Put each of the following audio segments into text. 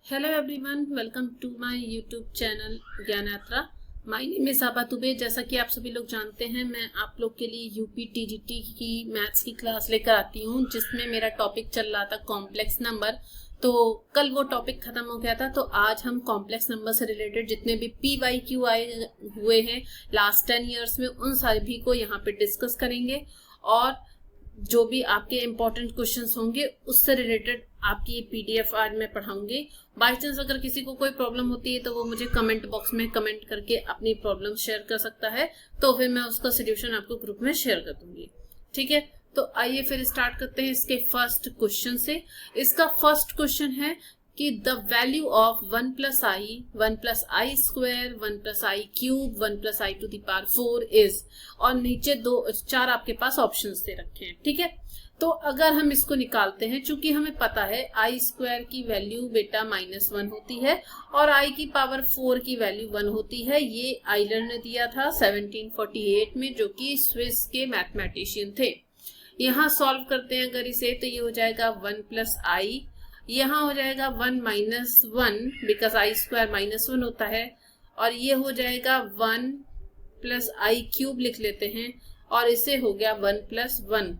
Hello everyone, welcome to my YouTube channel Gyan Yatra. My name is आबा दुबे। जैसा कि आप सभी लोग जानते हैं, मैं आप लोग के लिए यूपी टीजीटी की मैथ्स की क्लास लेकर आती हूं, जिसमें मेरा टॉपिक चल रहा था कॉम्प्लेक्स नंबर। तो कल वो टॉपिक खत्म हो गया था, तो आज हम कॉम्प्लेक्स नंबर से रिलेटेड जितने भी PYQ आए हुए हैं लास्ट 10 ईयर्स में, उन सभी को यहाँ पे डिस्कस करेंगे और जो भी आपके इम्पोर्टेंट क्वेश्चंस होंगे उससे रिलेटेड आपकी PDF आज मैं पढ़ाऊंगी। बाई चांस अगर किसी को कोई प्रॉब्लम होती है तो वो मुझे कमेंट बॉक्स में कमेंट करके अपनी प्रॉब्लम शेयर कर सकता है, तो फिर मैं उसका सोल्यूशन आपको ग्रुप में शेयर कर दूंगी। ठीक है, तो आइए फिर स्टार्ट करते हैं इसके फर्स्ट क्वेश्चन से। इसका फर्स्ट क्वेश्चन है कि the value of 1 plus i, 1 plus i square, 1 plus i cube, 1 plus i to the power 4 is, और नीचे चार आपके पास ऑप्शंस दे रखे हैं। ठीक है, तो अगर हम इसको निकालते हैं, चूंकि हमें पता है आई स्क्वायर की वैल्यू बेटा -1 होती है और आई की पावर 4 की वैल्यू 1 होती है। ये आइलर ने दिया था 1748 में, जो कि स्विस के मैथमेटिशियन थे। यहाँ सॉल्व करते हैं अगर इसे, तो ये हो जाएगा 1 प्लस आई, यहाँ हो जाएगा 1 माइनस 1 बिकॉज आई स्क्वायर -1 होता है, और ये हो जाएगा 1 प्लस आई क्यूब लिख लेते हैं, और इसे हो गया 1 प्लस 1।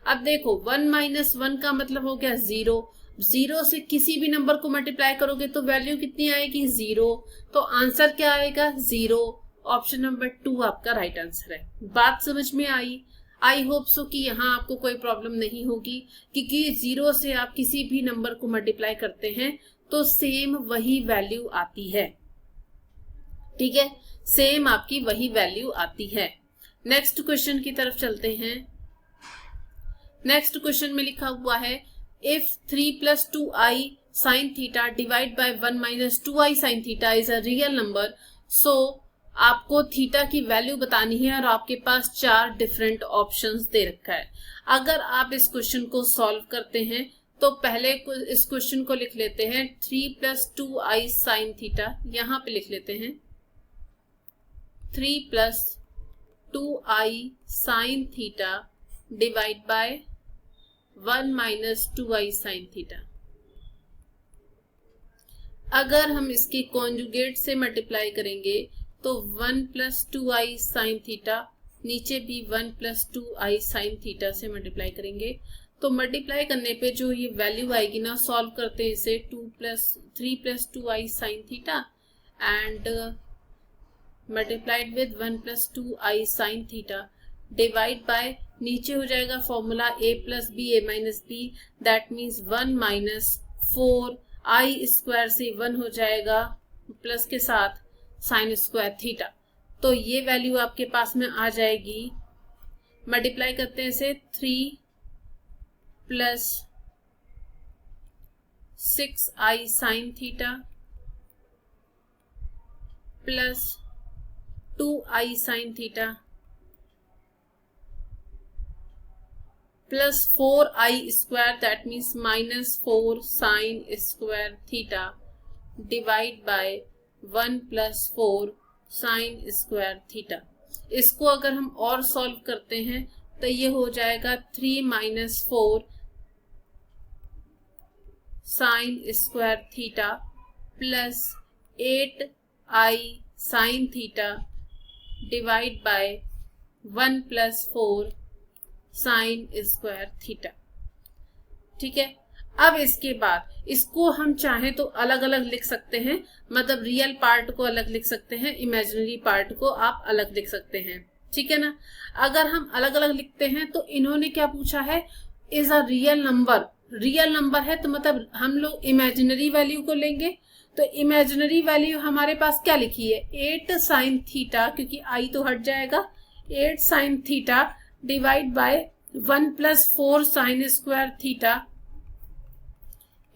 अब देखो 1 माइनस 1 का मतलब हो गया 0। 0 से किसी भी नंबर को मल्टीप्लाई करोगे तो वैल्यू कितनी आएगी? 0। तो आंसर क्या आएगा? 0। ऑप्शन नंबर 2 आपका राइट आंसर है। बात समझ में आई होप सो कि यहाँ आपको कोई प्रॉब्लम नहीं होगी, क्योंकि 0 से आप किसी भी नंबर को मल्टीप्लाई करते हैं तो सेम वही वैल्यू आती है। ठीक है, सेम आपकी वही वैल्यू आती है। नेक्स्ट क्वेश्चन की तरफ चलते हैं। नेक्स्ट क्वेश्चन में लिखा हुआ है if 3 plus 2i sine theta divide by 1 minus 2i sine theta is a real number, so आपको थीटा की वैल्यू बतानी है और आपके पास 4 डिफरेंट ऑप्शंस दे रखा है। अगर आप इस क्वेश्चन को सॉल्व करते हैं तो पहले इस क्वेश्चन को लिख लेते हैं 3 प्लस 2i साइन थीटा, यहाँ पे लिख लेते हैं 3 plus 2i sine theta divide by 1 minus 2i sine theta. अगर हम इसके कॉन्जुगेट से मल्टीप्लाई करेंगे तो 1 प्लस 2i साइन थीटा, नीचे भी 1 प्लस 2i साइन थीटा से मल्टीप्लाई करेंगे, तो मल्टीप्लाई करने पे जो ये वैल्यू आएगी ना, सॉल्व करते हैं इसे 3 plus 2i sine theta and multiplied with 1 plus 2i sine theta divide by, नीचे हो जाएगा formula a plus b a minus b, that means 1 minus 4i square से 1 हो जाएगा प्लस के साथ साइन स्क्वायर थीटा। तो ये वैल्यू आपके पास में आ जाएगी। मल्टीप्लाई करते हैं इसे 3 plus 6i sine theta plus 2i sine theta plus 4i square, that means -4 sine square theta divide by 1 plus 4 sine square theta. इसको अगर हम और सॉल्व करते हैं तो ये हो जाएगा 3 minus 4 sine square theta plus 8i sign theta divide by 1 plus 4 sine square theta. ठीक है, अब इसके बाद इसको हम चाहें तो अलग अलग लिख सकते हैं, मतलब रियल पार्ट को अलग लिख सकते हैं, इमेजिनरी पार्ट को आप अलग लिख सकते हैं। ठीक है ना। अगर हम अलग अलग लिखते हैं तो इन्होंने क्या पूछा है, is a real number. Real number है तो मतलब हम लोग इमेजिनरी वैल्यू को लेंगे, तो इमेजिनरी वैल्यू हमारे पास क्या लिखी है 8 साइन थीटा, क्योंकि आई तो हट जाएगा, 8 sine theta divide by 1 plus 4 sine square theta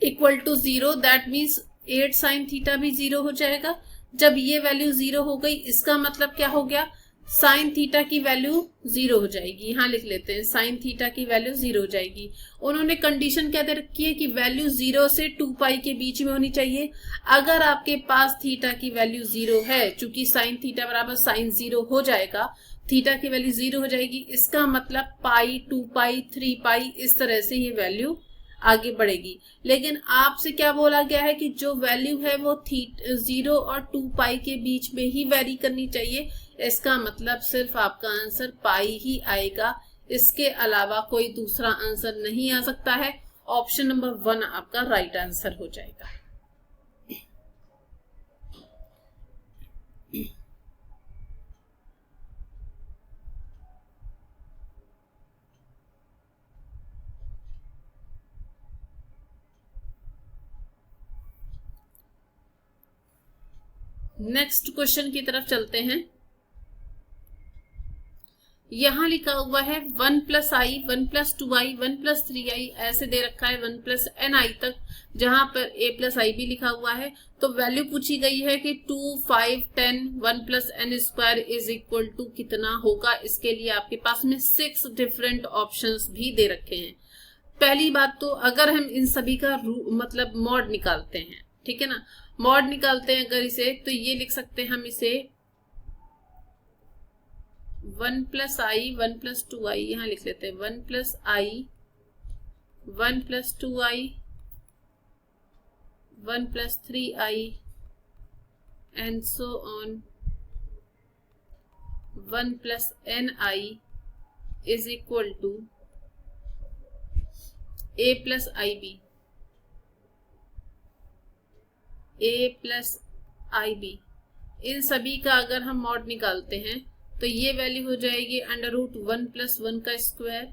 equal to 0, that means 8 sine theta भी 0 हो जाएगा। जब ये वैल्यू 0 हो गई, इसका मतलब क्या हो गया, साइन थीटा की वैल्यू 0 हो जाएगी। यहाँ लिख लेते हैं साइन थीटा की वैल्यू 0 हो जाएगी। उन्होंने कंडीशन क्या दे रखी है कि वैल्यू 0 से 2 के बीच में होनी चाहिए। अगर आपके पास थीटा की वैल्यू 0 है, चूंकि साइन थीटा बराबर साइन 0 हो जाएगा, थीटा की वैल्यू 0 हो जाएगी, इसका मतलब पाई, 2 पाई, 3 पाई, इस तरह से ये वैल्यू आगे बढ़ेगी। लेकिन आपसे क्या बोला गया है कि जो वैल्यू है वो 0 और 2 पाई के बीच में ही वेरी करनी चाहिए। इसका मतलब सिर्फ आपका आंसर पाई ही आएगा, इसके अलावा कोई दूसरा आंसर नहीं आ सकता है। ऑप्शन नंबर 1 आपका राइट आंसर हो जाएगा। नेक्स्ट क्वेश्चन की तरफ चलते हैं। यहां लिखा हुआ है 1 plus i, 1 plus 2i, 1 plus 3i, ऐसे दे रखा है 1 प्लस एन आई तक, जहां पर a प्लस आई भी लिखा हुआ है। तो वैल्यू पूछी गई है कि 2, 5, 10, 1 plus n square is equal to कितना होगा। इसके लिए आपके पास में 6 डिफरेंट ऑप्शंस भी दे रखे हैं। पहली बात तो अगर हम इन सभी का मतलब मॉड निकालते हैं, ठीक है ना, मॉड निकालते हैं अगर इसे, तो ये लिख सकते हैं हम इसे 1 प्लस आई, 1 प्लस 2i, यहां लिख लेते हैं 1 plus i, 1 plus 2i, 1 plus 3i and so on 1 plus ni is equal to a plus ib, a plus ib। इन सभी का अगर हम मॉड निकालते हैं तो ये वैल्यू हो जाएगी अंडर रूट 1 प्लस 1 का स्क्वायर,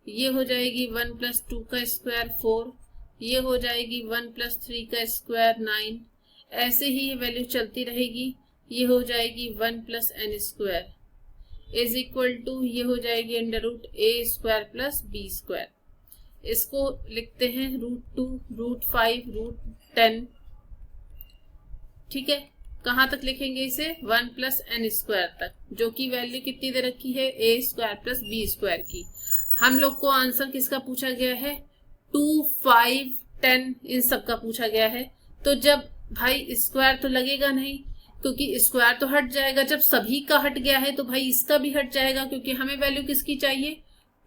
ये हो जाएगी 1 प्लस 2 का स्क्वायर 4, ये हो जाएगी 1 प्लस 3 का स्क्वायर 9, ऐसे ही ये वैल्यू चलती रहेगी। ये हो जाएगी 1 plus n square is equal to, ये हो जाएगी under root a square plus b square. इसको लिखते हैं रूट 2, रूट 5, रूट 10, ठीक है। कहां तक लिखेंगे इसे, 1 प्लस एन स्क्वायर तक, जो कि वैल्यू कितनी दे रखी है, a square plus b square की। हम लोग को आंसर किसका पूछा गया है, 2, 5, 10 इन सब का पूछा गया है। तो जब भाई स्क्वायर तो लगेगा नहीं, क्योंकि स्क्वायर तो हट जाएगा। जब सभी का हट गया है तो भाई इसका भी हट जाएगा, क्योंकि हमें वैल्यू किसकी चाहिए,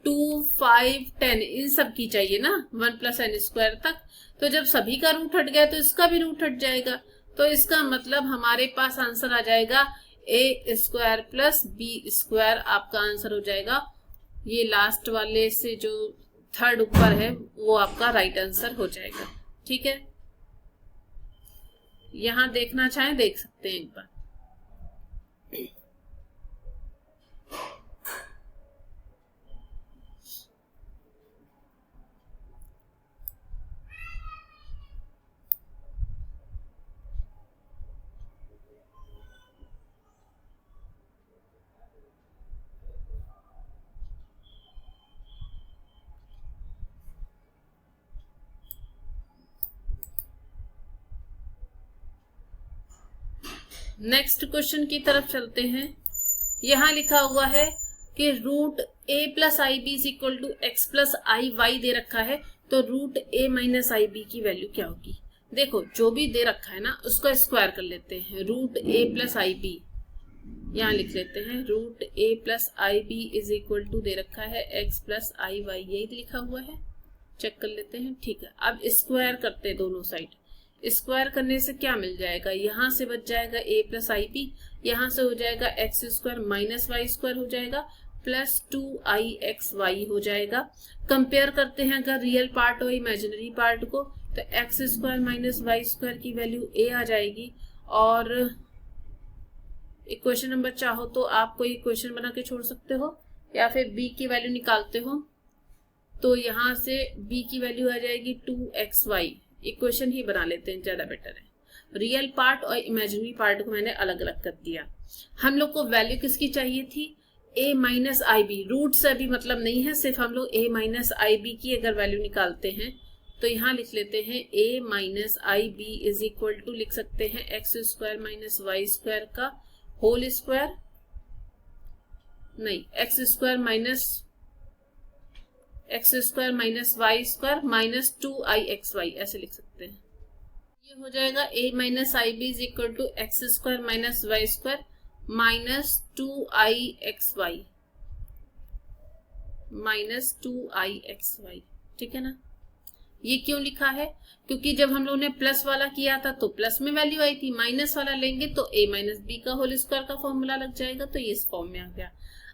2, 5, 10 इन सब की चाहिए ना, 1 प्लस एन स्क्वायर तक। तो जब सभी का रूट हट गया तो इसका भी रूट हट जाएगा। तो इसका मतलब हमारे पास आंसर आ जाएगा a square plus b square, आपका आंसर हो जाएगा। ये लास्ट वाले से जो थर्ड ऊपर है वो आपका राइट आंसर हो जाएगा, ठीक है। यहां देखना चाहें देख सकते हैं एक बार। नेक्स्ट क्वेश्चन की तरफ चलते हैं। यहां लिखा हुआ है कि root a plus i b is equal to x plus i y दे रखा है। तो root a minus i b की वैल्यू क्या होगी। देखो जो भी दे रखा है ना उसको स्क्वायर कर लेते हैं। Root a plus i b यहाँ लिख लेते हैं, root a plus i b is equal to दे रखा है एक्स प्लस आई वाई, यही लिखा हुआ है, चेक कर लेते हैं, ठीक है। अब स्क्वायर करते हैं दोनों साइड। स्क्वायर करने से क्या मिल जाएगा, यहां से बच जाएगा a प्लस आई बी, यहां से हो जाएगा x square minus y square हो जाएगा, प्लस 2ix y हो जाएगा। कंपेयर करते हैं अगर रियल पार्ट और इमेजिनरी पार्ट को, तो x square minus y square की वैल्यू a आ जाएगी। और इक्वेशन नंबर चाहो तो आप कोई इक्वेशन बना के छोड़ सकते हो, या फिर b की वैल्यू निकालते हो तो यहां से b की वैल्यू आ जाएगी 2xy। इक्वेशन ही बना लेते हैं, ज्यादा बेटर है। रियल पार्ट और इमेजिनरी पार्ट को मैंने अलग अलग कर दिया। हम लोग को वैल्यू किसकी चाहिए थी, a minus i b. Root से अभी मतलब नहीं है, सिर्फ हम लोग a माइनस आई बी की अगर वैल्यू निकालते हैं तो यहाँ लिख लेते हैं a minus i b is equal to, लिख सकते हैं x square minus y square का होल स्क्वायर, नहीं x square minus y square minus 2ix y, ऐसे लिख सकते हैं। ये हो जाएगा a minus i b is equal to x square minus y square minus 2ix y, ठीक है ना। ये क्यों लिखा है? क्योंकि जब हम लोगों ने प्लस वाला किया था तो प्लस में वैल्यू आई थी, माइनस वाला लेंगे तो a माइनस बी का होल स्क्वायर का फॉर्मूला लग जाएगा, तो ये इस फॉर्म में आ गया।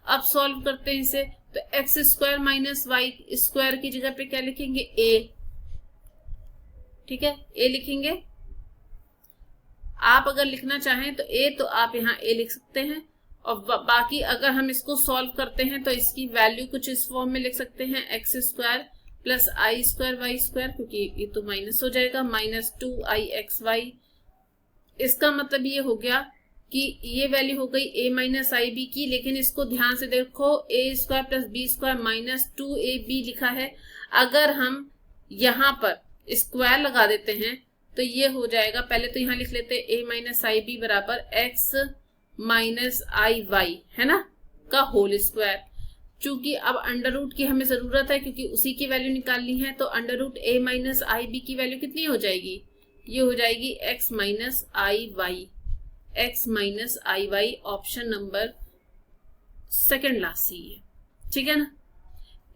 अब सॉल्व करते हैं इसे, तो x square minus y square की जगह पे क्या लिखेंगे? a, ठीक है, a लिखेंगे। आप अगर लिखना चाहें तो a, तो आप यहाँ a लिख सकते हैं, और बाकी अगर हम इसको सॉल्व करते हैं तो इसकी वैल्यू कुछ इस फॉर्म में लिख सकते हैं, x square plus i square Y square, क्योंकि ये तो माइनस हो जाएगा, माइनस 2i एक्स वाई। इसका मतलब ये हो गया कि ये वैल्यू हो गई a माइनस आई बी की, लेकिन इसको ध्यान से देखो, a square plus b square minus 2ab लिखा है। अगर हम यहाँ पर स्क्वायर लगा देते हैं तो ये हो जाएगा, पहले तो यहाँ लिख लेते हैं a माइनस आई बी बराबर एक्स माइनस आई वाई, है ना, का होल स्क्वायर। चूंकि अब अंडर रूट की हमें जरूरत है क्योंकि उसी की वैल्यू निकालनी है, तो under root a minus i b की वैल्यू कितनी हो जाएगी? ये हो जाएगी x minus i y, x minus i y, option number second last C है, ठीक है ना।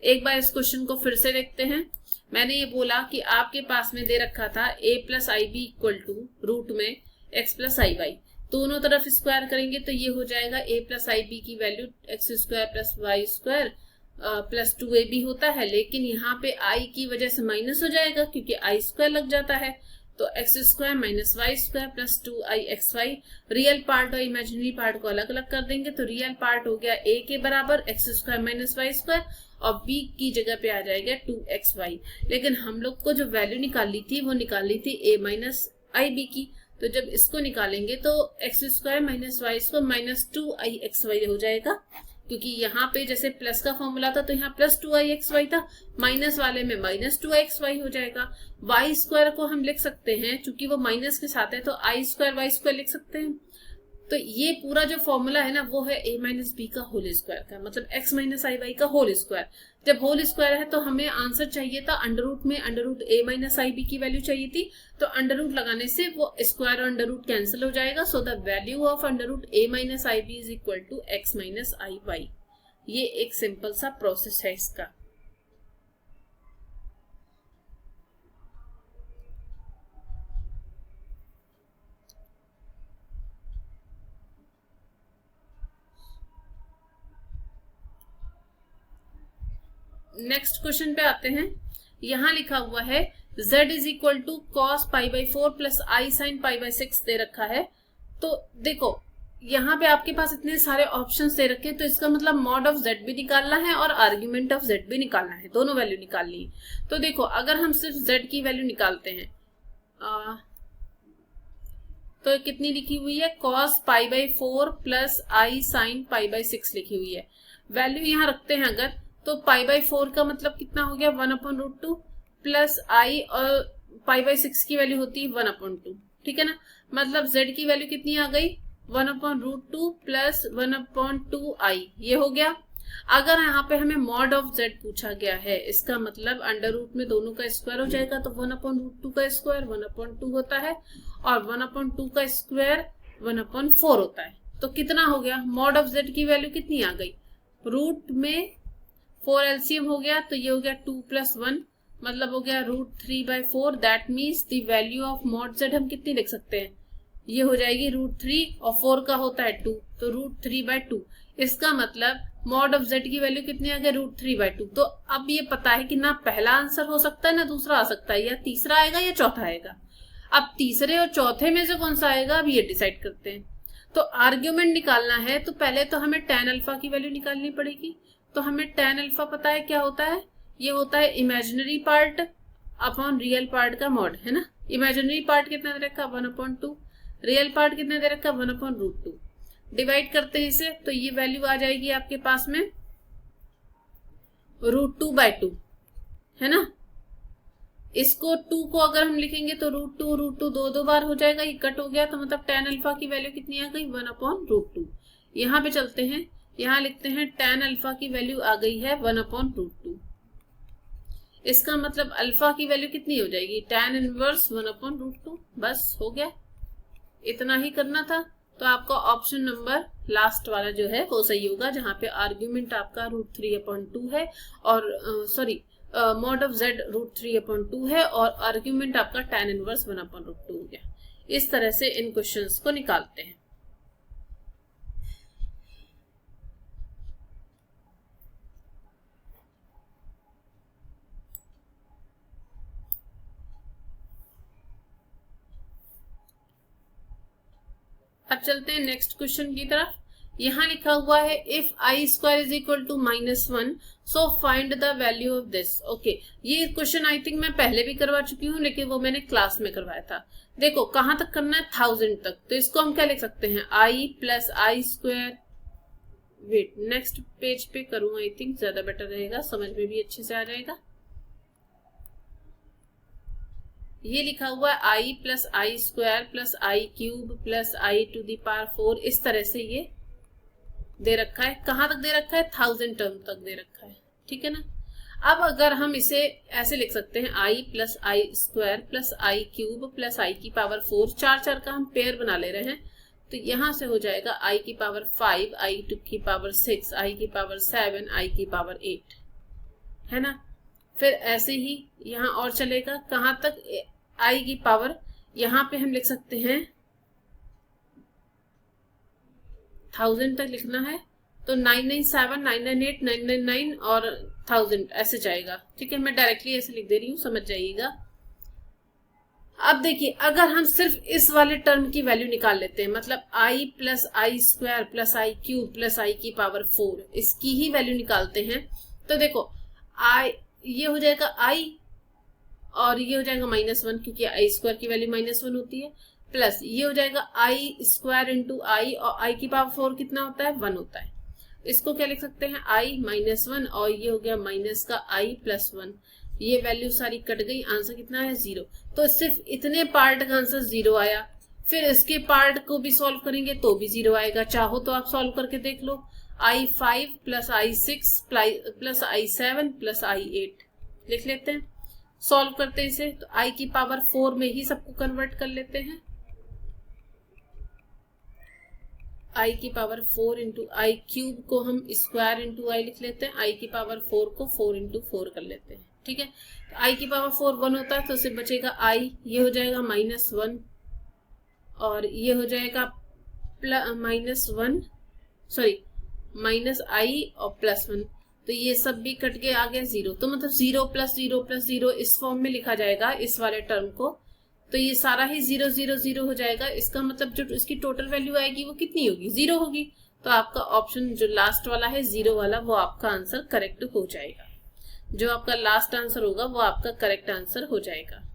एक बार इस क्वेश्चन को फिर से देखते हैं। मैंने ये बोला कि आपके पास में दे रखा था a plus i b equal to root में x प्लस आई वाई, दोनों तरफ स्क्वायर करेंगे तो ये हो जाएगा a प्लस आई बी की value x square plus y square plus 2ab होता है, लेकिन यहाँ पे i की वजह से माइनस हो जाएगा क्योंकि आई स्क्वायर लग जाता है, तो x square minus y square plus 2i x y. Real part और इमेजिनरी पार्ट को अलग अलग कर देंगे, तो रियल पार्ट हो गया a के बराबर x square minus y square, और b की जगह पे आ जाएगा 2xy। लेकिन हम लोग को जो वैल्यू निकाली थी वो निकाली थी a माइनस आई बी की, तो जब इसको निकालेंगे तो x square minus y square minus 2i x y हो जाएगा, क्योंकि यहाँ पे जैसे प्लस का फॉर्मूला था तो यहाँ प्लस 2i एक्स वाई था, माइनस वाले में माइनस 2i एक्स वाई हो जाएगा। वाई स्क्वायर को हम लिख सकते हैं, चूंकि वो माइनस के साथ है तो आई स्क्वायर वाई स्क्वायर लिख सकते हैं। तो ये पूरा जो फॉर्मूला है ना वो है a माइनस बी का होल स्क्वायर का, मतलब x माइनस आई वाई का होल स्क्वायर। जब होल स्क्वायर है तो हमें आंसर चाहिए था अंडर रूट में, under root a minus i b की वैल्यू चाहिए थी, तो अंडर रूट लगाने से वो स्क्वायर और अंडर रूट कैंसिल हो जाएगा। So the value of under root a minus i b is equal to x minus i y. ये एक सिंपल सा प्रोसेस है इसका। नेक्स्ट क्वेश्चन पे आते हैं। यहां लिखा हुआ है z is equal to cos pi by 4 plus i sine pi by 6 दे रखा है। तो देखो यहाँ पे आपके पास इतने सारे ऑप्शंस दे रखे हैं, तो इसका मतलब मॉड ऑफ z भी निकालना है और आर्ग्यूमेंट ऑफ z भी निकालना है, दोनों वैल्यू निकालनी है। तो देखो अगर हम सिर्फ z की वैल्यू निकालते हैं तो कितनी लिखी हुई है, cos pi by 4 plus i sine pi by 6 लिखी हुई है। वैल्यू यहाँ रखते हैं अगर, तो पाई बाई 4 का मतलब कितना हो गया 1/√2 प्लस आई, और पाई बाई 6 की वैल्यू होती है 1/2, ठीक है ना। मतलब z की वैल्यू कितनी आ गई 1/√2 प्लस 1/2i, ये हो गया। अगर यहाँ पे हमें मॉड ऑफ z पूछा गया है, इसका मतलब अंडर रूट में दोनों का स्क्वायर हो जाएगा, तो 1/√2 का स्क्वायर 1/2 होता है और 1/2 का स्क्वायर 1/4 होता है। तो कितना हो गया, मॉड ऑफ z की वैल्यू कितनी आ गई, रूट में 4 एलसीएम हो गया, तो ये हो गया 2 + 1, मतलब हो गया √3/4। That means the value of mod z हम कितनी लिख सकते हैं, ये हो जाएगी √3 और 4 का होता है 2, तो √3/2। इसका मतलब मॉड ऑफ z की वैल्यू कितनी आ गई √3/2। तो अब ये पता है कि ना पहला आंसर हो सकता है ना दूसरा आ सकता है, या तीसरा आएगा या चौथा आएगा। अब तीसरे और चौथे में से कौन सा आएगा अब ये डिसाइड करते हैं। तो आर्ग्यूमेंट निकालना है तो पहले तो हमें tan अल्फा की वैल्यू निकालनी पड़ेगी। तो हमें tan अल्फा पता है क्या होता है, ये होता है imaginary part upon real part का मॉड, है ना। इमेजिनरी पार्ट कितना दे रखा 1/2, रियल पार्ट कितना दे रखा 1/√2। डिवाइड करते हैं इसे, तो ये वैल्यू आ जाएगी आपके पास में √2/2, है ना। इसको 2 को अगर हम लिखेंगे तो √2 दो बार हो जाएगा, ये कट हो गया, तो मतलब tan अल्फा की वैल्यू कितनी आ गई 1/√2। यहाँ पे चलते हैं, यहाँ लिखते हैं tan अल्फा की वैल्यू आ गई है 1/√2। इसका मतलब अल्फा की वैल्यू कितनी हो जाएगी tan इनवर्स 1/√2। बस हो गया, इतना ही करना था। तो आपका ऑप्शन नंबर लास्ट वाला जो है वो सही होगा, जहां पे आर्ग्यूमेंट आपका √3/2 है और सॉरी मॉड ऑफ z √3/2 है और आर्ग्यूमेंट आपका tan इनवर्स 1/√2 हो गया। इस तरह से इन क्वेश्चंस को निकालते हैं। अब चलते हैं नेक्स्ट क्वेश्चन की तरफ। यहाँ लिखा हुआ है if i² is equal to -1 so find the value of this. Okay, ये क्वेश्चन आई थिंक मैं पहले भी करवा चुकी हूँ, लेकिन वो मैंने क्लास में करवाया था। देखो कहाँ तक करना है, 1000 तक। तो इसको हम क्या लिख सकते हैं, i plus i²। Wait, next page पे करूँ, आई थिंक ज्यादा बेटर रहेगा, समझ में भी अच्छे से आ जाएगा। ये लिखा हुआ है i plus i² plus i³ plus i⁴। इस तरह से ये दे रखा है। कहां तक दे रखा है, 1000 टर्म तक दे रखा है, ठीक है ना। अब अगर हम इसे ऐसे लिख सकते हैं i plus i² plus i³ plus i⁴, 4 का हम पेयर बना ले रहे हैं। तो यहां से हो जाएगा i⁵, i⁶, i⁴, i⁴8, है ना। फिर ऐसे ही यहाँ और चलेगा, कहां तक, i की पावर यहाँ पे हम लिख सकते हैं 1000 तक लिखना है, तो 997, 998, 999 और 1000 ऐसे जाएगा, ठीक है। मैं डायरेक्टली ऐसे लिख दे रही हूँ, समझ जाइएगा। अब देखिए, अगर हम सिर्फ इस वाले टर्म की वैल्यू निकाल लेते हैं, मतलब i plus i² plus i³ plus i⁴, इसकी ही वैल्यू निकालते हैं, तो देखो ये हो जाएगा i और ये हो जाएगा -1, क्योंकि i² की वैल्यू -1 होती है, प्लस ये हो जाएगा i² इंटू i, और i⁴ कितना होता है, 1 होता है। इसको क्या लिख सकते हैं, i -1 और ये हो गया माइनस का i प्लस 1। ये वैल्यू सारी कट गई, आंसर कितना है, 0। तो सिर्फ इतने पार्ट का आंसर 0 आया। फिर इसके पार्ट को भी सॉल्व करेंगे तो भी 0 आएगा। चाहो तो आप सॉल्व करके देख लो, i5 plus i6 plus i7 plus i8 लिख लेते हैं। सॉल्व करते हैं इसे, तो i⁴ में ही सबको कन्वर्ट कर लेते हैं। i⁴ इंटू i³ को हम स्क्वायर इंटू i लिख लेते हैं, i⁴ को 4 इंटू 4 कर लेते हैं, ठीक है। तो i⁴ 1 होता है, तो उससे बचेगा i, ये हो जाएगा -1 और ये हो जाएगा -1, सॉरी -i और +1, तो ये सब भी कट के आ गया 0। तो मतलब 0 प्लस 0 प्लस 0 इस फॉर्म में लिखा जाएगा इस वाले टर्म को। तो ये सारा ही 0 0 0 हो जाएगा। इसका मतलब जो इसकी टोटल वैल्यू आएगी वो कितनी होगी, 0 होगी। तो आपका ऑप्शन जो लास्ट वाला है 0 वाला, वो आपका आंसर करेक्ट हो जाएगा। जो आपका लास्ट आंसर होगा वो आपका करेक्ट आंसर हो जाएगा।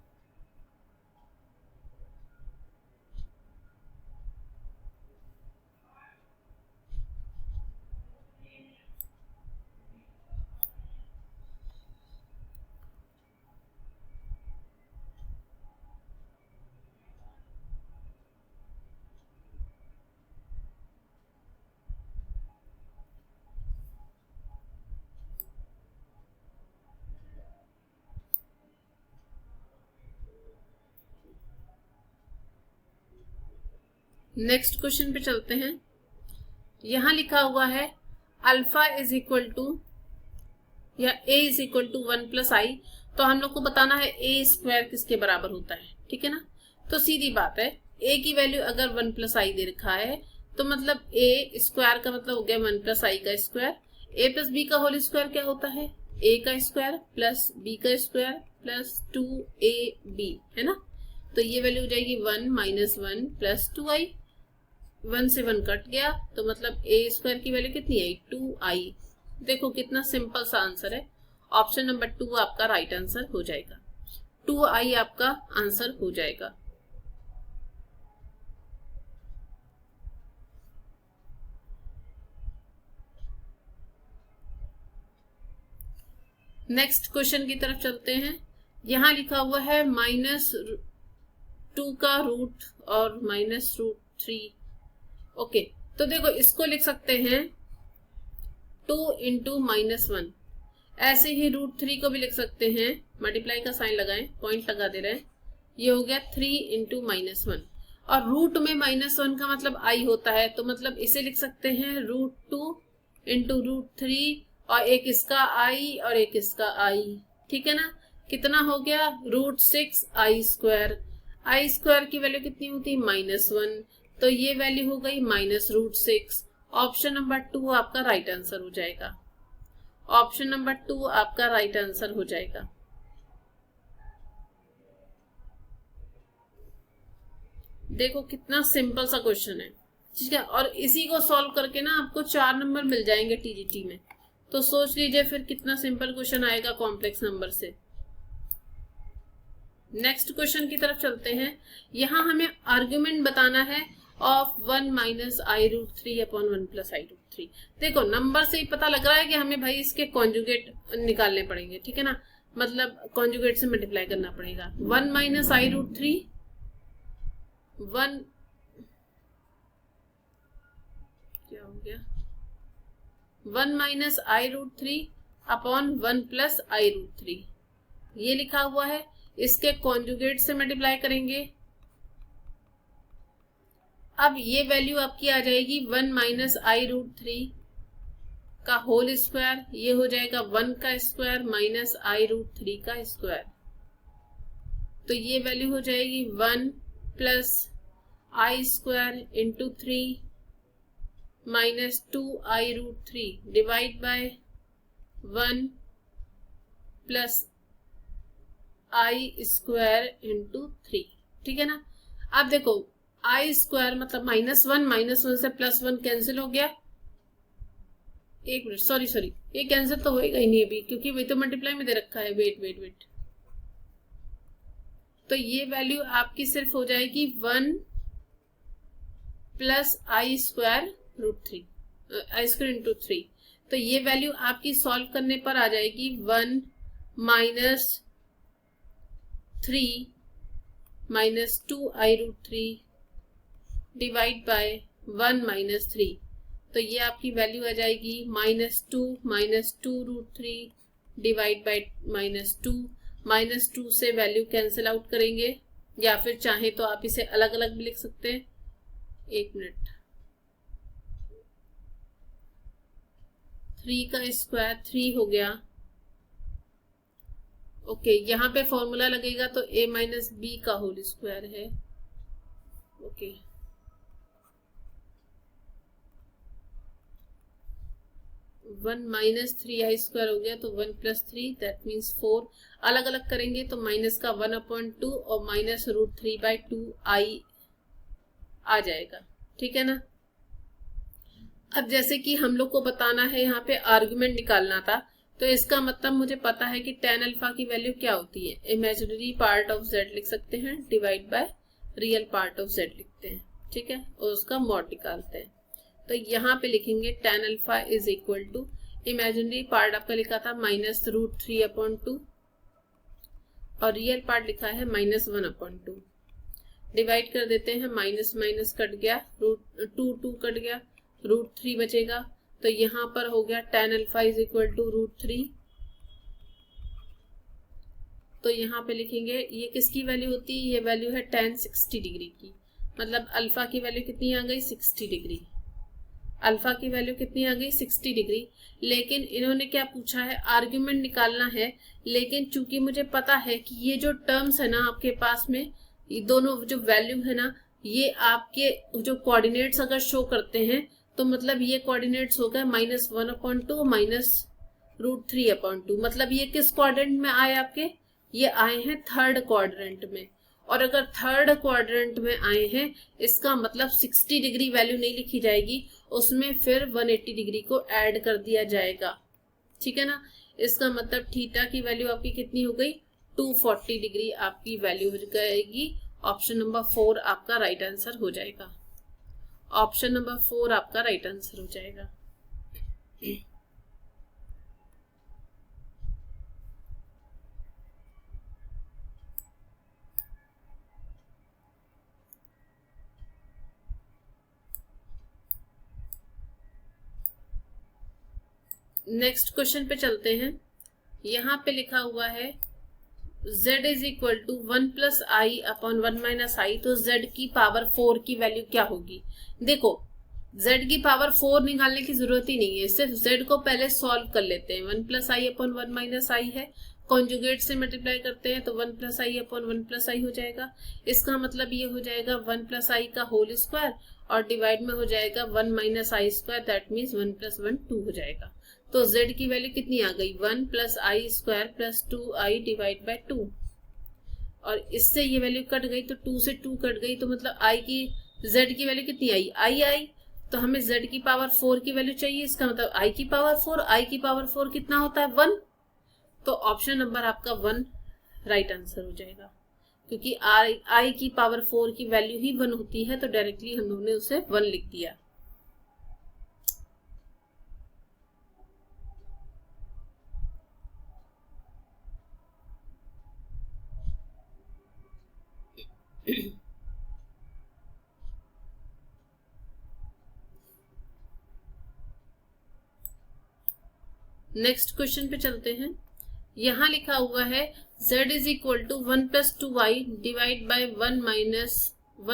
नेक्स्ट क्वेश्चन पे चलते हैं। यहां लिखा हुआ है अल्फा इज इक्वल टू या a is equal to 1 plus i। तो हम लोग को बताना है a² किसके बराबर होता है, ठीक है ना। तो सीधी बात है, a की वैल्यू अगर 1 प्लस i दे रखा है, तो मतलब a² का मतलब हो गया 1 प्लस i का स्क्वायर। a प्लस b का होल स्क्वायर क्या होता है, a का स्क्वायर प्लस b का स्क्वायर प्लस 2ab, है ना। तो ये वैल्यू हो जाएगी 1 - 1 प्लस 2i। 1 से 1 कट गया, तो मतलब a² की वैल्यू कितनी आई, 2i। देखो कितना सिंपल सा आंसर है। ऑप्शन नंबर 2 आपका राइट आंसर हो जाएगा। 2i आपका आंसर हो जाएगा। नेक्स्ट क्वेश्चन की तरफ चलते हैं। यहां लिखा हुआ है -2 का रूट और -√3। ओके, तो देखो इसको लिख सकते हैं 2 इंटू -1। ऐसे ही √3 को भी लिख सकते हैं, मल्टीप्लाई का साइन लगाएं, पॉइंट लगा दे रहे हैं। ये हो गया 3 इंटू -1 और रूट में -1 का मतलब i होता है, तो मतलब इसे लिख सकते हैं √2 इंटू √3 और एक इसका i और एक इसका i, ठीक है ना। कितना हो गया, √6 आई स्क्वायर। आई स्क्वायर की वैल्यू कितनी होती, -1, तो ये वैल्यू हो गई -√6। ऑप्शन नंबर 2 आपका राइट आंसर हो जाएगा। ऑप्शन नंबर 2 आपका राइट आंसर हो जाएगा। देखो कितना सिंपल सा क्वेश्चन है, ठीक है। और इसी को सॉल्व करके ना आपको 4 नंबर मिल जाएंगे टीजीटी में। तो सोच लीजिए फिर कितना सिंपल क्वेश्चन आएगा कॉम्प्लेक्स नंबर से। नेक्स्ट क्वेश्चन की तरफ चलते हैं। यहाँ हमें आर्ग्यूमेंट बताना है of 1 minus i√3 upon 1 plus i√3। देखो नंबर से ही पता लग रहा है कि हमें भाई इसके कॉन्जुगेट निकालने पड़ेंगे, ठीक है ना, मतलब कॉन्जुगेट से मल्टीप्लाई करना पड़ेगा। 1 माइनस i√3, 1 क्या हो गया, 1 minus i√3 upon 1 plus i√3 ये लिखा हुआ है। इसके कॉन्जुगेट से मल्टीप्लाई करेंगे। अब ये वैल्यू आपकी आ जाएगी 1 माइनस i√3 का होल स्क्वायर, ये हो जाएगा 1 का स्क्वायर माइनस i√3 का स्क्वायर। तो ये वैल्यू हो जाएगी 1 plus i square into 3 minus 2i√3 divide by 1 plus i square into 3, ठीक है ना। अब देखो आई स्क्वायर मतलब -1 से +1 कैंसिल हो गया। एक मिनट, सॉरी ये कैंसिल तो होएगा ही नहीं अभी, क्योंकि वही तो मल्टीप्लाई में दे रखा है। वेट तो ये वैल्यू आपकी सिर्फ हो जाएगी 1 प्लस आई स्क्वायर इंटू 3। तो ये वैल्यू आपकी सॉल्व करने पर आ जाएगी 1 minus 3 minus 2i√3 divide by 1 minus 3। तो ये आपकी वैल्यू आ जाएगी -2 माइनस 2√3 डिवाइड बाय -2 से वैल्यू कैंसिल आउट करेंगे, या फिर चाहे तो आप इसे अलग अलग भी लिख सकते हैं। एक मिनट, 3 का स्क्वायर 3 हो गया। ओके, यहाँ पे फॉर्मूला लगेगा तो a माइनस बी का होल स्क्वायर है। ओके, 1 माइनस 3i स्क्वायर हो गया, तो 1 प्लस 3 दैट मीन्स 4। अलग अलग करेंगे तो माइनस का 1/2 और माइनस √3/2i आ जाएगा, ठीक है ना। अब जैसे कि हम लोग को बताना है, यहाँ पे आर्गुमेंट निकालना था, तो इसका मतलब मुझे पता है कि tan अल्फा की वैल्यू क्या होती है। इमेजिनरी पार्ट ऑफ z लिख सकते हैं divide by real part of z लिखते हैं, ठीक है, और उसका मॉड निकालते हैं। तो यहाँ पे लिखेंगे tan alpha is equal to, imaginary part आपका लिखा था -√3/2 और रियल पार्ट लिखा है -1/2। डिवाइड कर देते हैं, माइनस माइनस कट गया, √2 कट गया, √3 बचेगा। तो यहाँ पर हो गया tan alpha is equal to √3। तो यहाँ पे लिखेंगे ये किसकी वैल्यू होती है, ये वैल्यू है tan 60 डिग्री की। मतलब अल्फा की वैल्यू कितनी आ गई, 60 डिग्री। अल्फा की वैल्यू कितनी आ गई, 60 डिग्री। लेकिन इन्होंने क्या पूछा है, आर्ग्यूमेंट निकालना है। लेकिन चूंकि मुझे पता है कि ये जो टर्म्स है ना आपके पास में, ये दोनों जो वैल्यू है ना, ये आपके जो कोऑर्डिनेट्स अगर शो करते हैं, तो मतलब ये कोऑर्डिनेट्स हो गए -1/2 माइनस √3/2। मतलब ये किस क्वाड्रेंट में आए आपके, ये आए हैं थर्ड क्वाड्रेंट में। और अगर थर्ड क्वाड्रेंट में आए हैं, इसका मतलब 60 डिग्री वैल्यू नहीं लिखी जाएगी, उसमें फिर 180 डिग्री को ऐड कर दिया जाएगा, ठीक है ना। इसका मतलब थीटा की वैल्यू आपकी कितनी हो गई, 240 डिग्री आपकी वैल्यू हो जाएगी। ऑप्शन नंबर 4 आपका राइट आंसर हो जाएगा। ऑप्शन नंबर 4 आपका राइट आंसर हो जाएगा। नेक्स्ट क्वेश्चन पे चलते हैं। यहाँ पे लिखा हुआ है z is equal to 1 plus i upon 1 minus i. तो z की पावर 4 की वैल्यू क्या होगी। देखो z की पावर 4 निकालने की जरूरत ही नहीं है, सिर्फ z को पहले सॉल्व कर लेते हैं। 1 प्लस आई अपॉन 1 माइनस आई है, कॉन्जुगेट से मल्टीप्लाई करते हैं तो 1 प्लस आई अपॉन 1 प्लस आई हो जाएगा। इसका मतलब ये हो जाएगा 1 प्लस आई का होल स्क्वायर और डिवाइड में हो जाएगा 1 minus I square, that means 1 plus 1 2 हो जाएगा। तो z की वैल्यू कितनी आ गई 1 plus i square plus 2 i divide by 2, और इससे ये वैल्यू कट गई तो 2 से 2 कट गई, तो मतलब आई की z की वैल्यू कितनी आई आई, तो हमें z की पावर 4 की वैल्यू चाहिए। इसका मतलब आई की पावर 4 कितना होता है 1, तो ऑप्शन नंबर आपका 1 राइट आंसर हो जाएगा, क्योंकि आई की पावर 4 की वैल्यू ही 1 होती है, तो डायरेक्टली हम लोगों ने उसे 1 लिख दिया। नेक्स्ट क्वेश्चन पे चलते हैं। यहां लिखा हुआ है z is equal to 1 plus 2 i divide by 1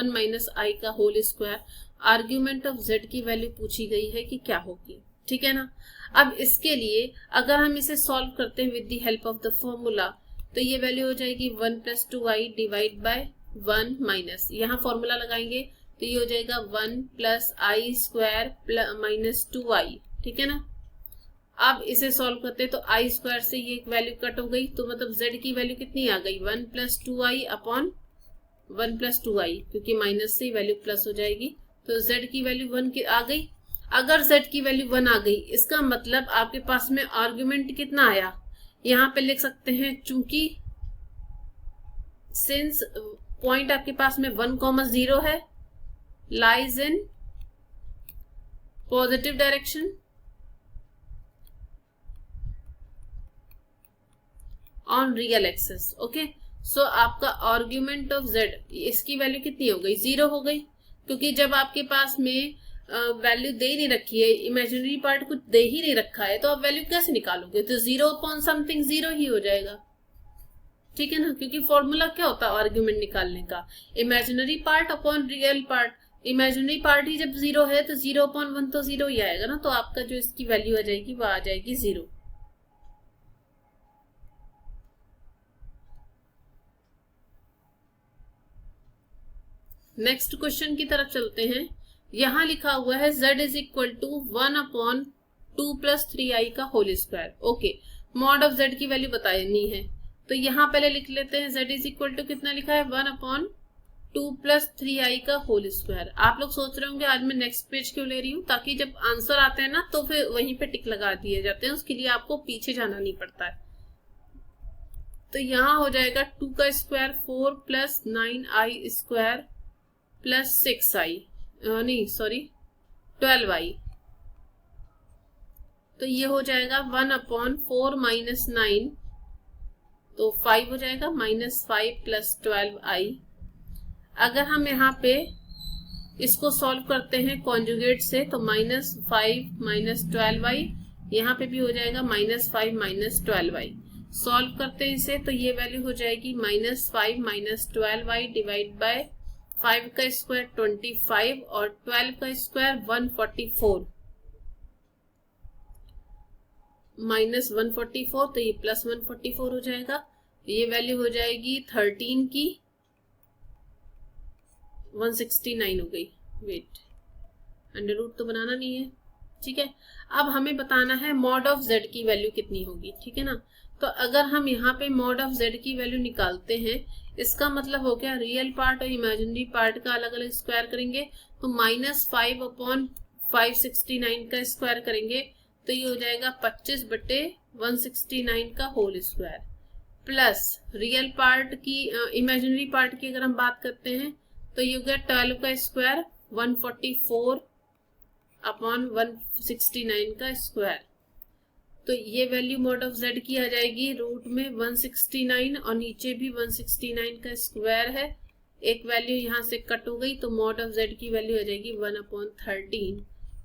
minus i का whole square. Argument of z की वैल्यू पूछी गई है कि क्या होगी, ठीक है ना। अब इसके लिए अगर हम इसे सॉल्व करते हैं with the help of the formula, तो ये वैल्यू हो जाएगी 1 plus 2 i divide by 1 minus, यहाँ फॉर्मूला लगाएंगे तो ये हो जाएगा 1 प्लस आई स्क्वायर माइनस 2 आई, ठीक है ना। अब इसे सॉल्व करते हैं तो आई स्क्वायर से ये वैल्यू कट हो गई, तो मतलब z की वैल्यू कितनी आ गई 1 प्लस 2 आई अपॉन 1 प्लस 2 आई, क्योंकि माइनस से वैल्यू प्लस हो जाएगी, तो z की वैल्यू 1 आ गई। अगर z की वैल्यू 1 आ गई, इसका मतलब आपके पास में आर्गुमेंट कितना आया, यहाँ पे लिख सकते हैं, चूंकि सिंस पॉइंट आपके पास में 1,0 है, lies in positive direction on real axis. Okay, so आपका आर्ग्यूमेंट ऑफ z, इसकी वैल्यू कितनी हो गई 0 हो गई, क्योंकि जब आपके पास में वैल्यू दे नहीं रखी है, इमेजिनरी पार्ट कुछ दे ही नहीं रखा है, तो आप वैल्यू कैसे निकालोगे, तो 0 अपॉन समथिंग 0 ही हो जाएगा, ठीक है ना। क्योंकि फॉर्मूला क्या होता है आर्ग्यूमेंट निकालने का, imaginary part upon real part. Imaginary part ही जब 0 है तो 0 अपॉन 1 तो 0 ही आएगा ना, तो आपका जो इसकी वैल्यू आ जाएगी वो आ जाएगी 0। नेक्स्ट क्वेश्चन की तरफ चलते हैं। यहां लिखा हुआ है z is equal to 1 upon 2 plus 3 i का whole square. Okay, mod of z की वैल्यू बतानी है, तो यहां पहले लिख लेते हैं z इज इक्वल टू कितना लिखा है 1 अपॉन 2 प्लस 3 आई का होल स्क्वायर। आप लोग सोच रहे होंगे आज मैं नेक्स्ट पेज क्यों ले रही हूँ, ताकि जब आंसर आते हैं ना तो फिर वहीं पे टिक लगा दिए जाते हैं, उसके लिए आपको पीछे जाना नहीं पड़ता है। तो यहां हो जाएगा 2 का स्क्वायर 4 प्लस 9 आई स्क्वायर प्लस 6 आई, नहीं सॉरी 12 आई, तो ये हो जाएगा 1 अपॉन 4 माइनस 9, तो 5 हो जाएगा, माइनस 5 प्लस 12 आई। अगर हम यहाँ पे इसको सॉल्व करते हैं कॉन्जुगेट से, तो माइनस 5 माइनस 12 आई, यहाँ पे भी हो जाएगा माइनस 5 माइनस 12 आई। सॉल्व करते हैं इसे तो ये वैल्यू हो जाएगी minus 5 minus 12 I divide by 5 का स्क्वायर 25 और 12 का स्क्वायर 144 माइनस 144, तो ये प्लस 144 हो जाएगा। ये वैल्यू हो जाएगी 13 की 169 हो गई। वेट, अंडर रूट तो बनाना नहीं है, ठीक है। अब हमें बताना है मॉड ऑफ z की वैल्यू कितनी होगी, ठीक है ना। तो अगर हम यहाँ पे मॉड ऑफ z की वैल्यू निकालते हैं, इसका मतलब हो गया रियल पार्ट और इमेजिनरी पार्ट का अलग अलग स्क्वायर करेंगे, तो माइनस 5 अपॉन 569 का स्क्वायर करेंगे, तो ये हो जाएगा 25 बटे 169 का whole square, plus real part की इमेजिनरी पार्ट की अगर हम बात करते हैं तो ये हो गया 12 का स्क्वायर 144 अपॉन 169 का स्क्वायर। तो ये वैल्यू मॉड ऑफ z की आ जाएगी रूट में 169 और नीचे भी 169 का स्क्वायर है, एक वैल्यू यहाँ से कट हो गई, तो मॉड ऑफ z की वैल्यू आ जाएगी 1/13।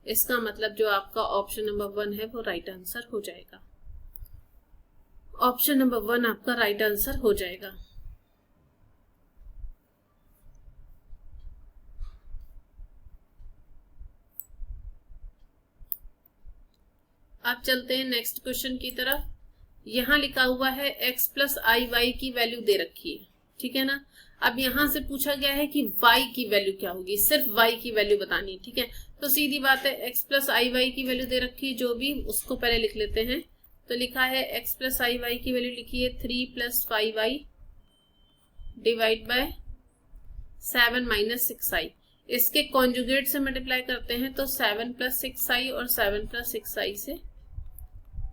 इसका मतलब जो आपका ऑप्शन नंबर 1 है वो राइट आंसर हो जाएगा। ऑप्शन नंबर 1 आपका राइट आंसर हो जाएगा। अब चलते हैं नेक्स्ट क्वेश्चन की तरफ। यहाँ लिखा हुआ है x प्लस आई वाई की वैल्यू दे रखी है, ठीक है ना। अब यहाँ से पूछा गया है कि y की वैल्यू क्या होगी, सिर्फ y की वैल्यू बतानी, ठीक है। तो सीधी बात है, x प्लस आई वाई की वैल्यू दे रखी है, जो भी उसको पहले लिख लेते हैं। तो लिखा है x प्लस आई वाई की वैल्यू लिखी है 3 plus 5i divide by 7 minus 6i। इसके कॉन्जुगेट से मल्टीप्लाई करते हैं तो 7 प्लस 6i और 7 प्लस 6i से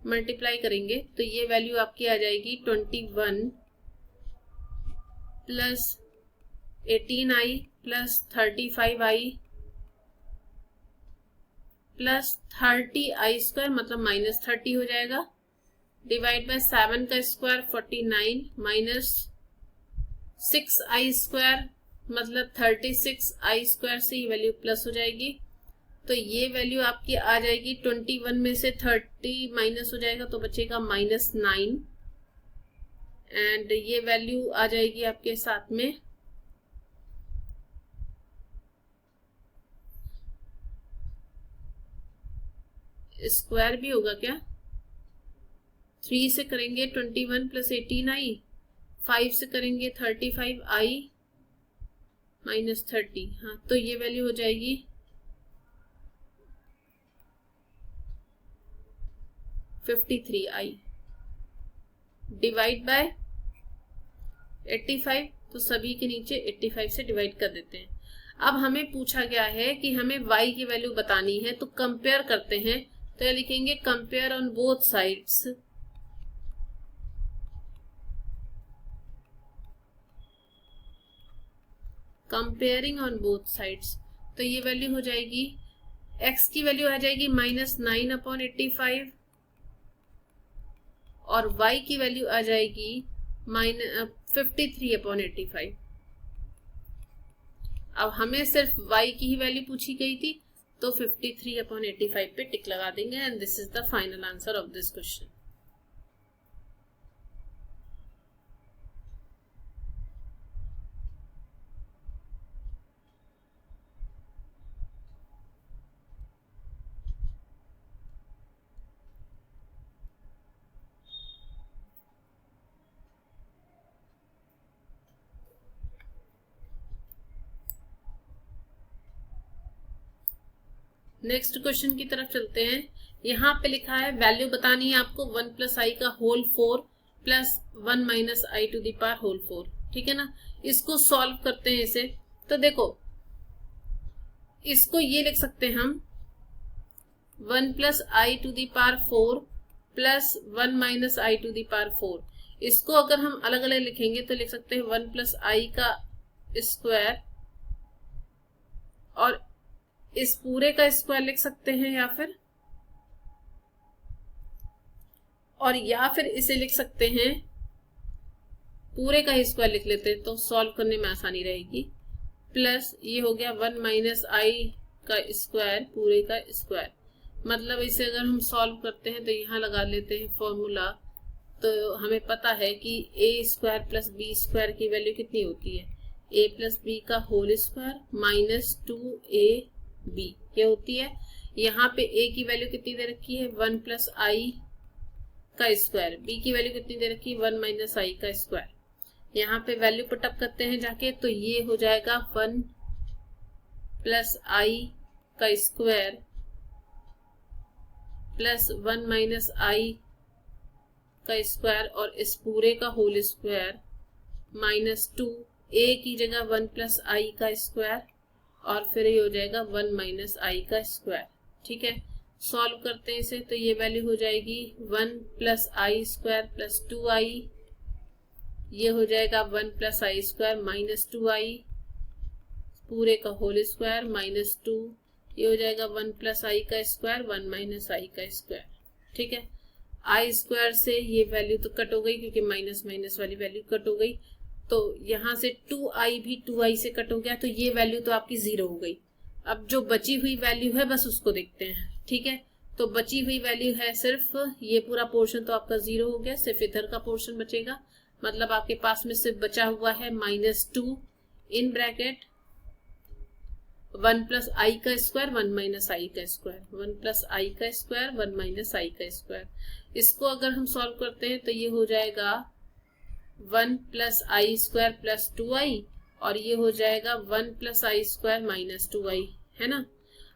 मल्टीप्लाई करेंगे तो ये वैल्यू आपकी आ जाएगी 21 plus 18i plus 35i plus 30i square मतलब माइनस 30 हो जाएगा, डिवाइड बाय 7 का स्क्वायर 49 माइनस 6i स्क्वायर मतलब 36i स्क्वायर से ये वैल्यू प्लस हो जाएगी। तो ये वैल्यू आपकी आ जाएगी 21 में से 30 माइनस हो जाएगा तो बचेगा -9 एंड ये वैल्यू आ जाएगी आपके साथ में स्क्वायर भी होगा क्या, 3 से करेंगे 21 प्लस 18i, 5 से करेंगे 35i माइनस 30, हाँ तो ये वैल्यू हो जाएगी 53i डिवाइड बाय 85, तो सभी के नीचे 85 से डिवाइड कर देते हैं। अब हमें पूछा गया है कि हमें y की वैल्यू बतानी है, तो कंपेयर करते हैं। तो ये लिखेंगे compare on both sides, comparing on both sides. तो ये वैल्यू हो जाएगी, x की वैल्यू आ जाएगी -9/85 और y की वैल्यू आ जाएगी -53/85। अब हमें सिर्फ y की ही वैल्यू पूछी गई थी तो 53/85 पे टिक लगा देंगे and this is the final answer of this question. Next question की तरफ चलते हैं। यहाँ पे लिखा है वैल्यू बतानी है आपको 1 प्लस आई का whole 4 plus 1 minus i to the power whole 4, ठीक है ना। इसको सॉल्व करते हैं इसे। तो देखो इसको ये लिख सकते हैं हम 1 plus i to the power 4 plus 1 minus i to the power 4। इसको अगर हम अलग अलग लिखेंगे तो लिख सकते हैं 1 प्लस आई का स्क्वायर और इस पूरे का स्क्वायर लिख सकते हैं, या फिर इसे लिख सकते हैं पूरे का ही स्क्वायर लिख लेते हैं तो सॉल्व करने में आसानी रहेगी। प्लस ये हो गया 1 माइनस आई का स्क्वायर पूरे का स्क्वायर, मतलब इसे अगर हम सॉल्व करते हैं तो यहाँ लगा लेते हैं फॉर्मूला। तो हमें पता है कि a square plus b square की वैल्यू कितनी होती है, a प्लस बी का होल स्क्वायर माइनस 2ab ये होती है। यहाँ पे a की वैल्यू कितनी दे रखी है 1 प्लस आई का स्क्वायर, b की वैल्यू कितनी दे रखी है 1 माइनस आई का स्क्वायर। यहाँ पे वैल्यू पुटअप करते हैं जाके तो ये हो जाएगा 1 प्लस आई का स्क्वायर प्लस 1 माइनस आई का स्क्वायर और इस पूरे का होल स्क्वायर माइनस 2, a की जगह 1 प्लस आई का स्क्वायर और फिर ये हो जाएगा 1 माइनस आई का स्क्वायर, ठीक है। सॉल्व करते हैं इसे तो ये वैल्यू हो जाएगी 1 plus i square plus 2i, ये हो जाएगा 1 plus i square minus 2i पूरे का होल स्क्वायर माइनस 2, ये हो जाएगा 1 प्लस आई का स्क्वायर 1 माइनस आई का स्क्वायर, ठीक है। आई स्क्वायर से ये वैल्यू तो कट हो गई क्योंकि माइनस माइनस वाली वैल्यू कट हो गई, तो यहाँ से 2i भी 2i से कट हो गया तो ये वैल्यू तो आपकी 0 हो गई। अब जो बची हुई वैल्यू है बस उसको देखते हैं, ठीक है। तो बची हुई वैल्यू है सिर्फ ये पूरा पोर्शन तो आपका 0 हो गया, सिर्फ इधर का पोर्शन बचेगा, मतलब आपके पास में सिर्फ बचा हुआ है -2 इन ब्रैकेट 1 प्लस आई का स्क्वायर 1 माइनस आई का स्क्वायर, 1 प्लस आई का स्क्वायर 1 माइनस आई का स्क्वायर। इसको अगर हम सॉल्व करते हैं तो ये हो जाएगा 1 plus i square plus 2i, और ये हो जाएगा 1 plus i square minus 2i, है ना।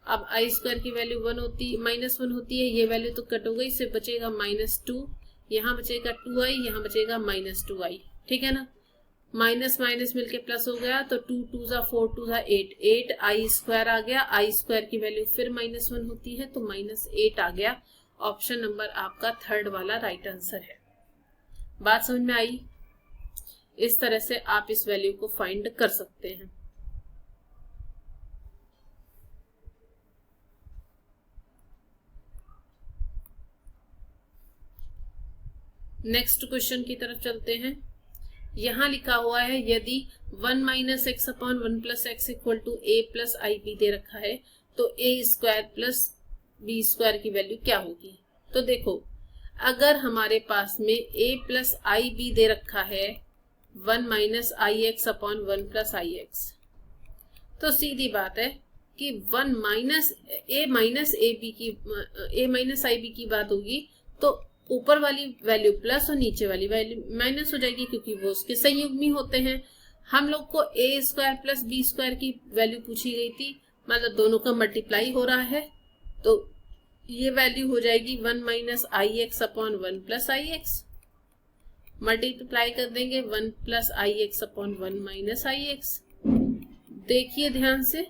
अब आई स्क्वायर की वैल्यू -1 होती है, ये वैल्यू तो कट हो गई, इससे बचेगा -2, यहाँ बचेगा 2i, यहाँ बचेगा -2i, ठीक है ना। माइनस माइनस मिलके प्लस हो गया, तो 2 2 जा 4 2 जा 8, 8 आई स्क्वायर आ गया, आई स्क्वायर की वैल्यू फिर -1 होती है तो -8 आ गया। ऑप्शन नंबर आपका थर्ड वाला राइट आंसर है। बात समझ में आई? इस तरह से आप इस वैल्यू को फाइंड कर सकते हैं। नेक्स्ट क्वेश्चन की तरफ चलते हैं। यहां लिखा हुआ है यदि 1 minus x upon 1 plus x equal to a plus i b दे रखा है तो a square plus b square की वैल्यू क्या होगी। तो देखो, अगर हमारे पास में ए प्लस आई बी दे रखा है 1 माइनस आई एक्स अपॉन 1 प्लस आई एक्स, तो सीधी बात है कि 1 minus A minus i b की बात होगी, तो ऊपर वाली वैल्यू प्लस और नीचे वाली वैल्यू माइनस हो जाएगी, क्योंकि वो उसके संयुग्मी होते हैं। हम लोग को ए स्क्वायर प्लस बी स्क्वायर की वैल्यू पूछी गई थी, मतलब दोनों का मल्टीप्लाई हो रहा है, तो ये वैल्यू हो जाएगी 1 माइनस आई एक्स अपॉन 1 प्लस आई एक्स। मल्टीप्लाई कर देंगे 1 प्लस आई एक्स अपॉन 1 माइनस आई एक्स। देखिए ध्यान से,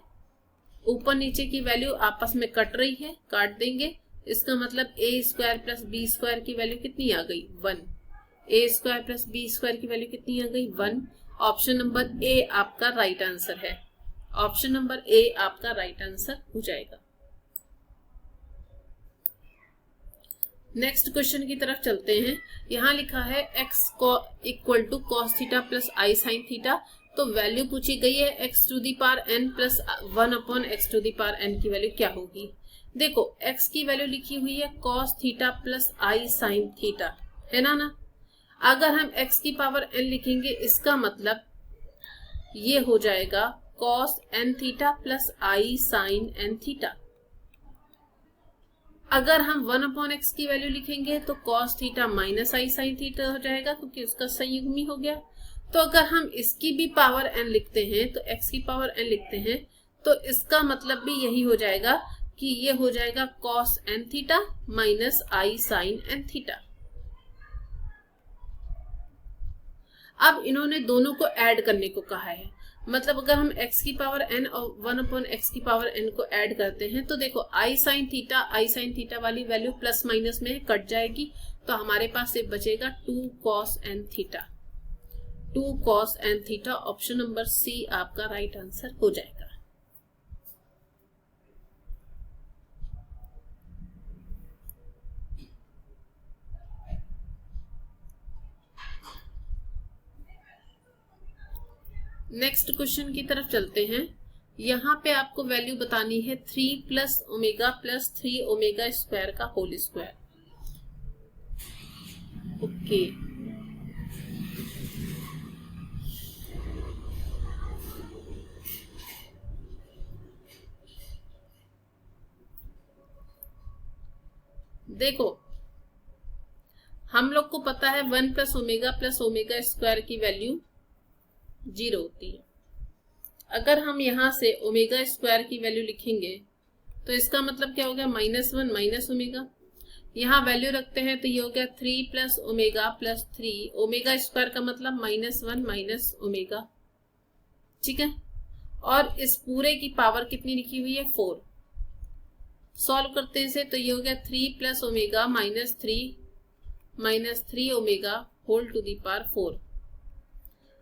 ऊपर नीचे की वैल्यू आपस में कट रही है, काट देंगे। इसका मतलब ए स्क्वायर प्लस बी स्क्वायर की वैल्यू कितनी आ गई, 1। ए स्क्वायर प्लस बी स्क्वायर की वैल्यू कितनी आ गई, 1। ऑप्शन नंबर ए आपका राइट आंसर है। ऑप्शन नंबर ए आपका राइट आंसर हो जाएगा। नेक्स्ट क्वेश्चन की तरफ चलते हैं। यहां लिखा है x equal to cos theta plus i sine theta, तो वैल्यू पूछी गई है x to the power n plus 1 upon x to the power n की वैल्यू क्या होगी। देखो, x की वैल्यू लिखी हुई है cos theta plus i sine theta, है ना। अगर हम x की पावर n लिखेंगे, इसका मतलब ये हो जाएगा cos n theta plus i sign n theta. अगर हम 1 अपॉन x की वैल्यू लिखेंगे तो cos थीटा माइनस आई साइन थीटा हो जाएगा, क्योंकि उसका संयुग्मी हो गया। तो अगर हम इसकी भी पावर n लिखते हैं, तो x की पावर n लिखते हैं, तो इसका मतलब भी यही हो जाएगा कि ये हो जाएगा cos n थीटा माइनस आई साइन n थीटा। अब इन्होंने दोनों को ऐड करने को कहा है, मतलब अगर हम x की पावर n और 1 अपॉन x की पावर n को ऐड करते हैं, तो देखो आई साइन थीटा वाली वैल्यू प्लस माइनस में कट जाएगी, तो हमारे पास सिर्फ बचेगा 2 cos n theta. 2 cos n theta option number C आपका राइट आंसर हो जाएगा। नेक्स्ट क्वेश्चन की तरफ चलते हैं। यहाँ पे आपको वैल्यू बतानी है 3 plus omega plus 3 omega square का होल स्क्वायर। ओके, देखो, हम लोग को पता है 1 प्लस ओमेगा स्क्वायर की वैल्यू 0 होती है। अगर हम यहां से ओमेगा स्क्वायर की वैल्यू लिखेंगे, तो इसका मतलब क्या हो गया, -1 माइनस ओमेगा। यहाँ वैल्यू रखते हैं तो ये हो गया 3 plus omega plus 3 omega square का मतलब -1 माइनस ओमेगा, ठीक है। और इस पूरे की पावर कितनी लिखी हुई है, 4। सॉल्व करते हैं इसे, तो ये हो गया 3 plus omega minus 3 omega whole to the power 4।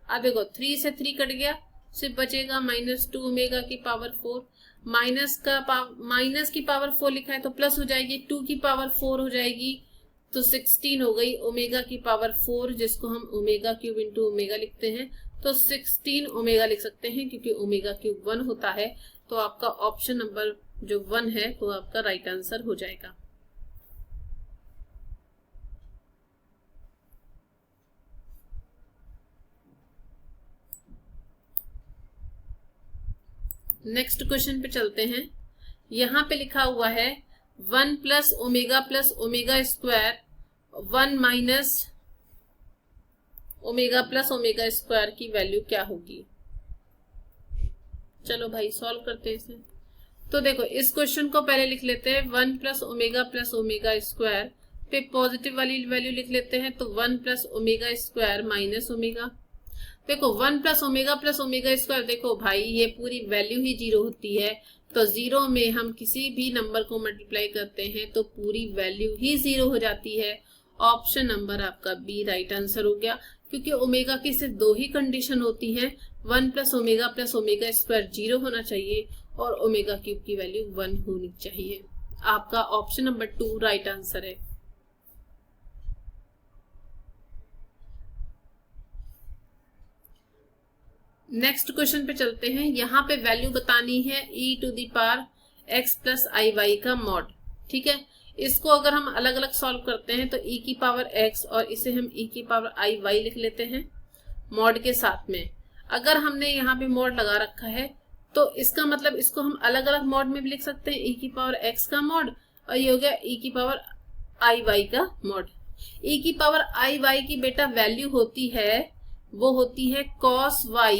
अब देखो, 3 से 3 कट गया, सिर्फ बचेगा -2 ओमेगा की पावर 4। माइनस की पावर 4 लिखा है तो प्लस हो जाएगी, 2 की पावर 4 हो जाएगी, तो 16 हो गई ओमेगा की पावर 4, जिसको हम ओमेगा क्यूब इंटू ओमेगा लिखते हैं, तो 16 ओमेगा लिख सकते हैं, क्योंकि ओमेगा क्यूब 1 होता है। तो आपका ऑप्शन नंबर जो 1 है वो आपका राइट आंसर हो जाएगा। नेक्स्ट क्वेश्चन पे चलते हैं। यहाँ पे लिखा हुआ है 1 plus omega square 1 minus omega plus omega square की वैल्यू क्या होगी। चलो भाई सॉल्व करते हैं इसे। तो देखो इस क्वेश्चन को पहले लिख लेते हैं 1 प्लस ओमेगा स्क्वायर पे पॉजिटिव वाली वैल्यू लिख लेते हैं, तो 1 plus omega square minus omega. देखो 1 प्लस ओमेगा स्क्वायर, देखो भाई ये पूरी वैल्यू ही जीरो होती है, तो जीरो में हम किसी भी नंबर को मल्टीप्लाई करते हैं तो पूरी वैल्यू ही जीरो हो जाती है। ऑप्शन नंबर आपका बी राइट आंसर हो गया, क्योंकि ओमेगा की सिर्फ दो ही कंडीशन होती है, 1 प्लस ओमेगा स्क्वायर जीरो होना चाहिए और ओमेगा क्यूब की वैल्यू 1 होनी चाहिए। आपका ऑप्शन नंबर 2 राइट आंसर है। नेक्स्ट क्वेश्चन पे चलते हैं। यहाँ पे वैल्यू बतानी है e⁻x प्लस i का मॉड। ठीक है, इसको अगर हम अलग अलग सॉल्व करते हैं तो e⁻x और इसे हम e⁻i लिख लेते हैं मॉड के साथ में। अगर हमने यहाँ पे मॉड लगा रखा है तो इसका मतलब इसको हम अलग अलग मॉड में भी लिख सकते हैं, e⁻x का मॉड और ये हो गया e⁻i का मॉड। e⁻i की बेटा वैल्यू होती है, वो होती है cos y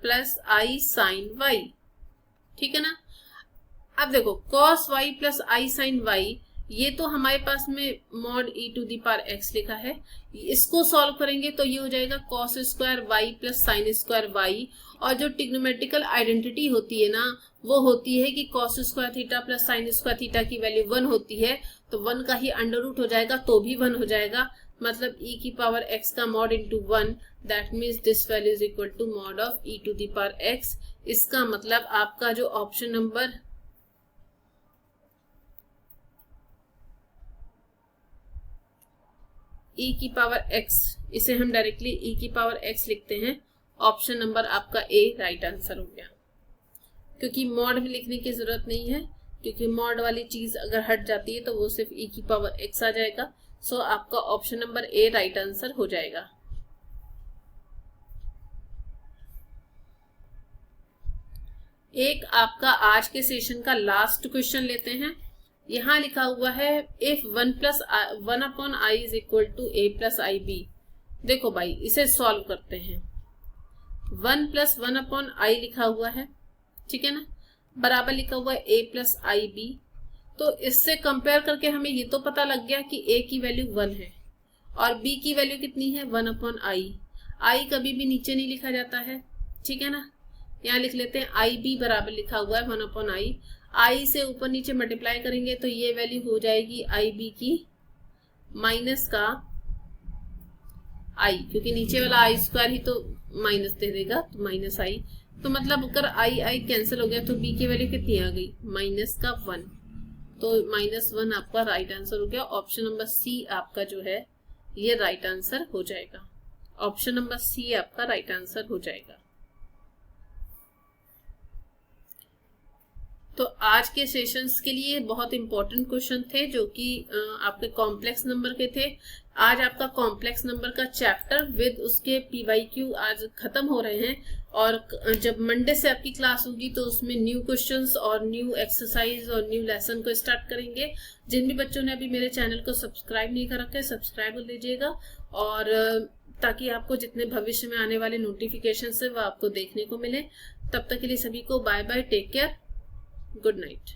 plus i sin y। ठीक है ना। अब देखो cos y plus i sin y, ये तो हमारे पास में मॉड e⁻x लिखा है, इसको सॉल्व करेंगे तो ये हो जाएगा cos square y plus sin square y। और जो ट्रिग्नोमेट्रिकल आइडेंटिटी होती है ना, वो होती है कि cos square theta plus sin square theta की वैल्यू 1 होती है, तो 1 का ही अंडर रूट हो जाएगा तो भी 1 हो जाएगा। मतलब e⁻x का mod into 1, that means this value is equal to mod of e⁻x। इसका मतलब आपका जो ऑप्शन नंबर e⁻x, इसे हम डायरेक्टली e⁻x लिखते हैं, ऑप्शन नंबर आपका ए राइट आंसर हो गया। क्योंकि मॉड भी लिखने की जरूरत नहीं है, क्योंकि मॉड वाली चीज अगर हट जाती है तो वो सिर्फ e⁻x आ जाएगा। सो आपका option number A right answer हो जाएगा। एक आपका आज के सेशन का लास्ट क्वेश्चन लेते हैं। यहाँ लिखा हुआ है if 1/i is equal to a plus ib। देखो भाई इसे सॉल्व करते हैं। 1 प्लस 1/i लिखा हुआ है, ठीक है ना, बराबर लिखा हुआ है a प्लस ib। तो इससे कंपेयर करके हमें ये तो पता लग गया कि a की वैल्यू 1 है और b की वैल्यू कितनी है 1/i। i कभी भी नीचे नहीं लिखा जाता है, ठीक है ना। यहाँ लिख लेते हैं ib बराबर लिखा हुआ है 1/i। i से ऊपर नीचे मल्टीप्लाई करेंगे तो ये वैल्यू हो जाएगी ib की माइनस का i, क्योंकि नीचे वाला i स्क्वायर ही तो माइनस दे देगा, तो माइनस i। तो मतलब अगर i कैंसिल हो गया तो b की वैल्यू कितनी आ गई माइनस का 1। तो -1 आपका राइट आंसर हो गया। ऑप्शन नंबर सी आपका जो है ये राइट आंसर हो जाएगा। ऑप्शन नंबर सी आपका राइट आंसर हो जाएगा। तो आज के सेशंस के लिए बहुत इंपॉर्टेंट क्वेश्चन थे जो कि आपके कॉम्प्लेक्स नंबर के थे। आज आपका कॉम्प्लेक्स नंबर का चैप्टर विद उसके PYQ आज खत्म हो रहे हैं और जब मंडे से आपकी क्लास होगी तो उसमें न्यू क्वेश्चंस और न्यू एक्सरसाइज और न्यू लेसन को स्टार्ट करेंगे। जिन भी बच्चों ने अभी मेरे चैनल को सब्सक्राइब नहीं कर रखा है सब्सक्राइब कर लीजिएगा, और ताकि आपको जितने भविष्य में आने वाले नोटिफिकेशन है वो आपको देखने को मिले। तब तक के लिए सभी को bye bye, take care, good night.